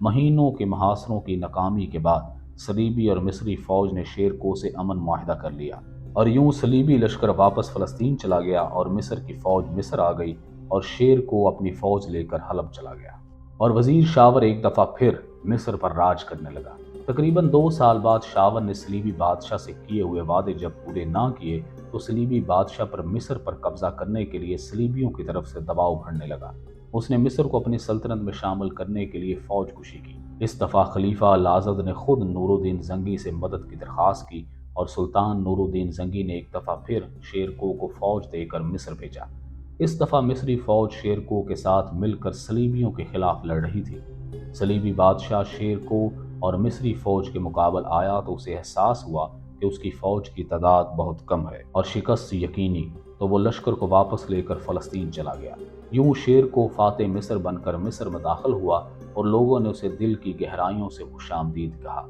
مہینوں کے محاصروں کی ناکامی کے بعد صلیبی اور مصری فوج نے شیر کو سے امن معاہدہ کر لیا، اور یوں صلیبی لشکر واپس فلسطین چلا گیا اور مصر کی فوج مصر آ گئی، اور شیر کو اپنی فوج لے کر حلب چلا گیا، اور وزیر شاور ایک دفعہ پھر مصر پر راج کرنے لگا۔ تقریباً 2 سال بعد شاور نے صلیبی بادشاہ سے کیے ہوئے وعدے جب پورے نہ کیے تو صلیبی بادشاہ پر مصر پر قبضہ کرنے کے لیے صلیبیوں کی طرف سے دباؤ بڑھنے لگا۔ اس نے مصر کو اپنی سلطنت میں شامل کرنے کے لیے فوج کشی کی۔ اس دفعہ خلیفہ الازد نے خود نور الدین زنگی سے مدد کی درخواست کی، اور سلطان نور الدین زنگی نے ایک دفعہ پھر شیرکو کو فوج دے کر مصر بھیجا۔ اس دفعہ مصری فوج شیرکو کے ساتھ مل کر صلیبیوں کے خلاف لڑ رہی تھی۔ صلیبی بادشاہ شیرکو اور مصری فوج کے مقابل آیا تو اسے احساس ہوا کہ اس کی فوج کی تعداد بہت کم ہے اور شکست یقینی، تو وہ لشکر کو واپس لے کر فلسطین چلا گیا۔ یوں شیرکو فاتح مصر بن کر مصر میں داخل ہوا، اور لوگوں نے اسے دل کی گہرائیوں سے خوش آمدید کہا۔